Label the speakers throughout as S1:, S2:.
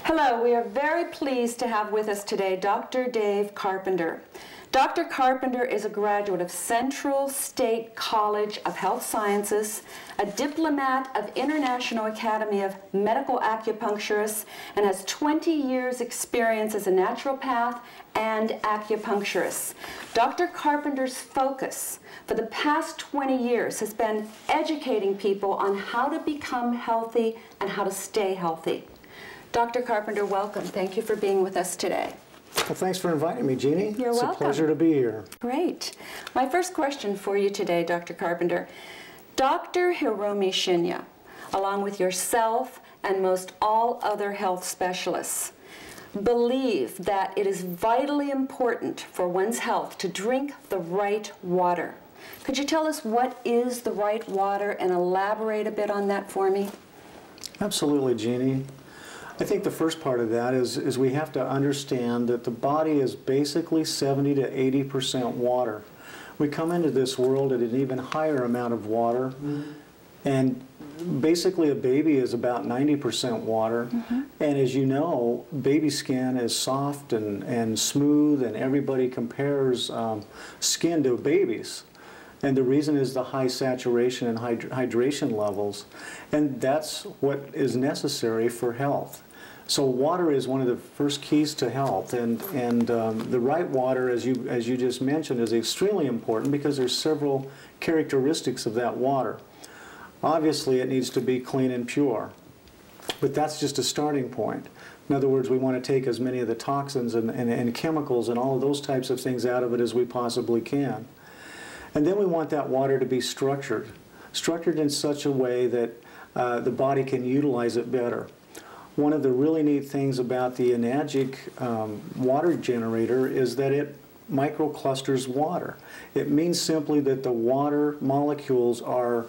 S1: Hello, we are very pleased to have with us today Dr. Dave Carpenter. Dr. Carpenter is a graduate of Central State College of Health Sciences, a diplomat of International Academy of Medical Acupuncturists, and has 20 years experience as a naturopath and acupuncturist. Dr. Carpenter's focus for the past 20 years has been educating people on how to become healthy and how to stay healthy. Dr. Carpenter, welcome. Thank you for being with us today.
S2: Well, thanks for inviting me, Jeannie.
S1: You're welcome.
S2: It's a pleasure to be here.
S1: Great. My first question for you today, Dr. Carpenter. Dr. Hiromi Shinya, along with yourself and most all other health specialists, believe that it is vitally important for one's health to drink the right water. Could you tell us what is the right water and elaborate a bit on that for me?
S2: Absolutely, Jeannie. I think the first part of that is we have to understand that the body is basically 70 to 80% water. We come into this world at an even higher amount of water, and basically a baby is about 90% water. And as you know, baby skin is soft and smooth, and everybody compares skin to babies. And the reason is the high saturation and hydration levels. And that's what is necessary for health. So water is one of the first keys to health, and the right water, as you just mentioned, is extremely important because there's several characteristics of that water. Obviously, it needs to be clean and pure, but that's just a starting point. In other words, we want to take as many of the toxins and chemicals and all of those types of things out of it as we possibly can. And then we want that water to be structured in such a way that the body can utilize it better. One of the really neat things about the Enagic water generator is that it microclusters water. It means simply that the water molecules are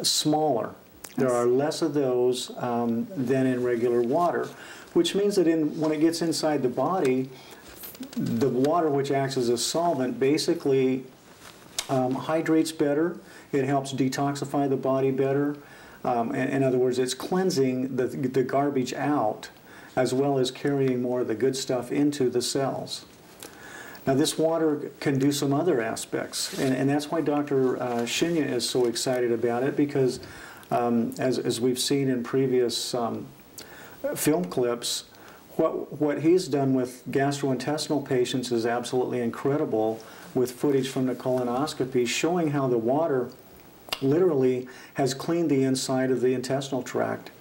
S2: smaller. There are less of those than in regular water, which means that when it gets inside the body, the water, which acts as a solvent, basically hydrates better. It helps detoxify the body better. In other words, it's cleansing the garbage out as well as carrying more of the good stuff into the cells. Now this water can do some other aspects, and that's why Dr. Shinya is so excited about it, because as we've seen in previous film clips, what he's done with gastrointestinal patients is absolutely incredible, with footage from the colonoscopy showing how the water literally has cleaned the inside of the intestinal tract.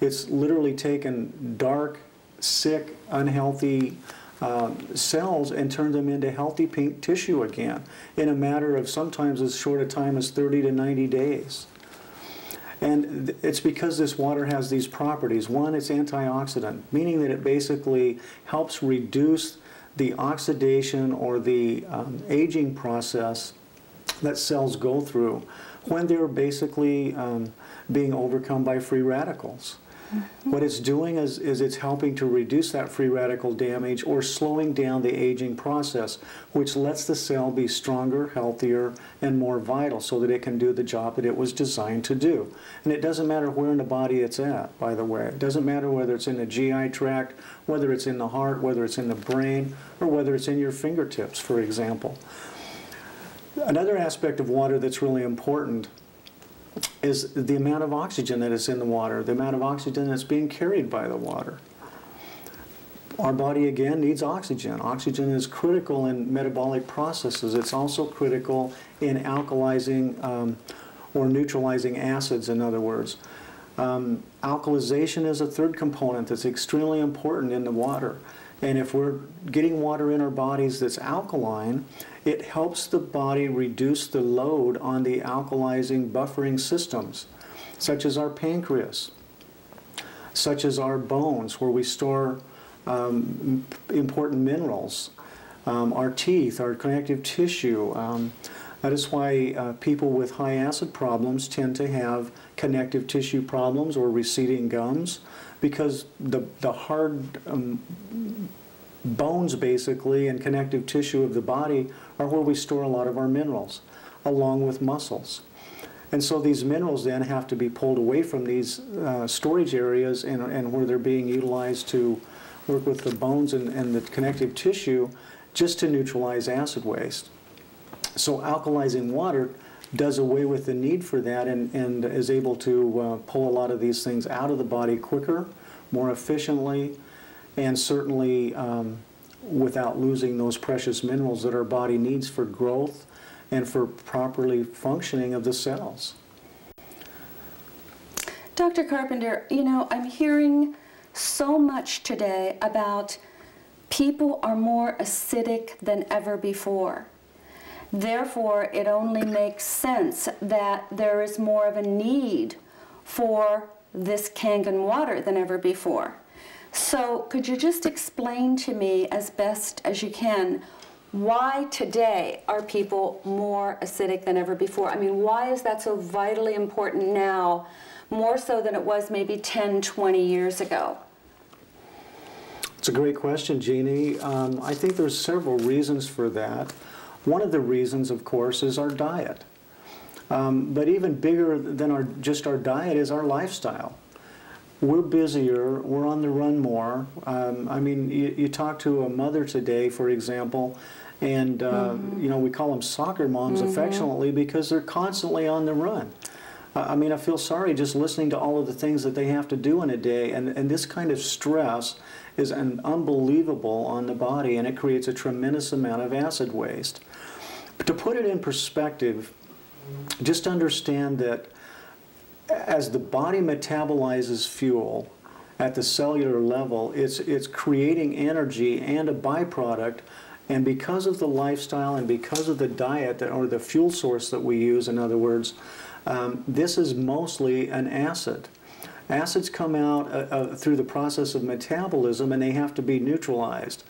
S2: It's literally taken dark, sick, unhealthy cells and turned them into healthy pink tissue again in a matter of sometimes as short a time as 30 to 90 days. And it's because this water has these properties. One, it's antioxidant, meaning that it basically helps reduce the oxidation or the aging process that cells go through when they're basically being overcome by free radicals. What it's doing is it's helping to reduce that free radical damage or slowing down the aging process, which lets the cell be stronger, healthier, and more vital so that it can do the job that it was designed to do. And it doesn't matter where in the body it's at, by the way. It doesn't matter whether it's in the GI tract, whether it's in the heart, whether it's in the brain, or whether it's in your fingertips, for example. Another aspect of water that's really important is the amount of oxygen that is in the water, the amount of oxygen that's being carried by the water. Our body, again, needs oxygen. Oxygen is critical in metabolic processes. It's also critical in alkalizing or neutralizing acids, in other words. Alkalization is a third component that's extremely important in the water. And if we're getting water in our bodies that's alkaline, it helps the body reduce the load on the alkalizing buffering systems, such as our pancreas, such as our bones, where we store important minerals, our teeth, our connective tissue. That is why people with high acid problems tend to have connective tissue problems or receding gums, because the hard bones, basically, and connective tissue of the body are where we store a lot of our minerals, along with muscles. And so these minerals then have to be pulled away from these storage areas and where they're being utilized to work with the bones and the connective tissue just to neutralize acid waste. So alkalizing water does away with the need for that and is able to pull a lot of these things out of the body quicker, more efficiently, and certainly without losing those precious minerals that our body needs for growth and for properly functioning of the cells.
S1: Dr. Carpenter, you know, I'm hearing so much today about people are more acidic than ever before. Therefore, it only makes sense that there is more of a need for this Kangen water than ever before. So could you just explain to me as best as you can why today are people more acidic than ever before? I mean, why is that so vitally important now, more so than it was maybe 10, 20 years ago?
S2: It's a great question, Jeannie. I think there's several reasons for that. One of the reasons, of course, is our diet. But even bigger than just our diet is our lifestyle. We're busier, we're on the run more. I mean, you talk to a mother today, for example, and you know, we call them soccer moms affectionately because they're constantly on the run. I mean, I feel sorry just listening to all of the things that they have to do in a day, and this kind of stress is unbelievable on the body, and it creates a tremendous amount of acid waste. But to put it in perspective, just understand that as the body metabolizes fuel at the cellular level, it's creating energy and a byproduct, and because of the lifestyle and because of the diet or the fuel source that we use, in other words, this is mostly an acid. Acids come out through the process of metabolism, and they have to be neutralized.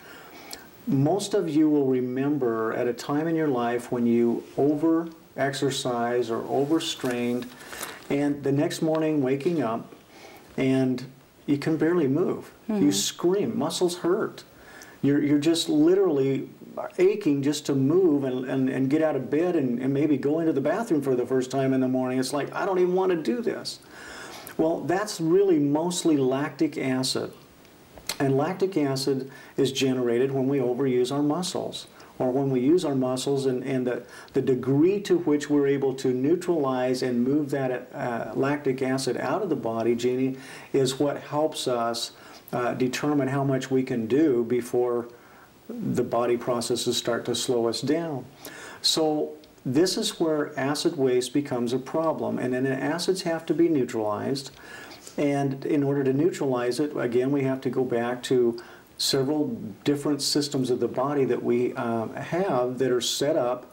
S2: Most of you will remember at a time in your life when you over-exercise or overstrained, and the next morning waking up and you can barely move. You scream, muscles hurt. You're just literally aching just to move and get out of bed and maybe go into the bathroom for the first time in the morning. It's like, I don't even want to do this. Well, that's really mostly lactic acid. And lactic acid is generated when we overuse our muscles, or when we use our muscles, and the degree to which we're able to neutralize and move that lactic acid out of the body, Jeannie, is what helps us determine how much we can do before the body processes start to slow us down. So this is where acid waste becomes a problem, and then the acids have to be neutralized. And in order to neutralize it, again, we have to go back to several different systems of the body that we have that are set up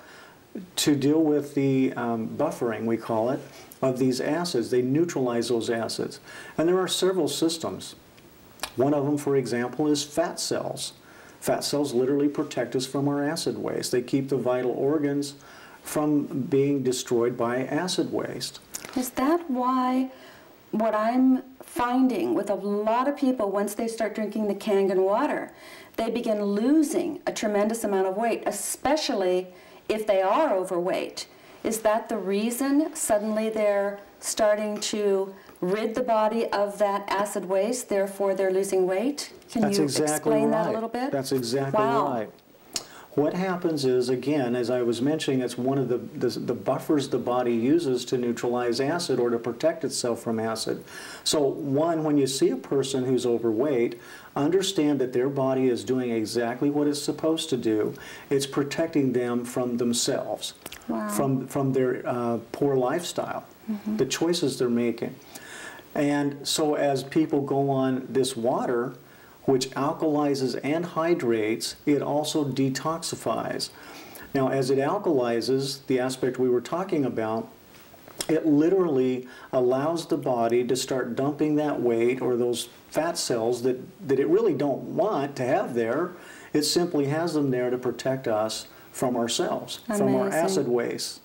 S2: to deal with the buffering, we call it, of these acids. They neutralize those acids. And there are several systems. One of them, for example, is fat cells. Fat cells literally protect us from our acid waste. They keep the vital organs from being destroyed by acid waste.
S1: Is that why what I'm finding with a lot of people, once they start drinking the Kangen water, they begin losing a tremendous amount of weight, especially if they are overweight? Is that the reason suddenly they're starting to rid the body of that acid waste, therefore they're losing weight? Can you explain that a little bit?
S2: That's exactly right. What happens is, again, as I was mentioning, it's one of the buffers the body uses to neutralize acid or to protect itself from acid. So one, when you see a person who's overweight, understand that their body is doing exactly what it's supposed to do. It's protecting them from themselves, from their poor lifestyle, the choices they're making. And so as people go on this water, which alkalizes and hydrates, it also detoxifies. Now, as it alkalizes, the aspect we were talking about, it literally allows the body to start dumping that weight or those fat cells that it really don't want to have there. It simply has them there to protect us from ourselves, from our acid waste.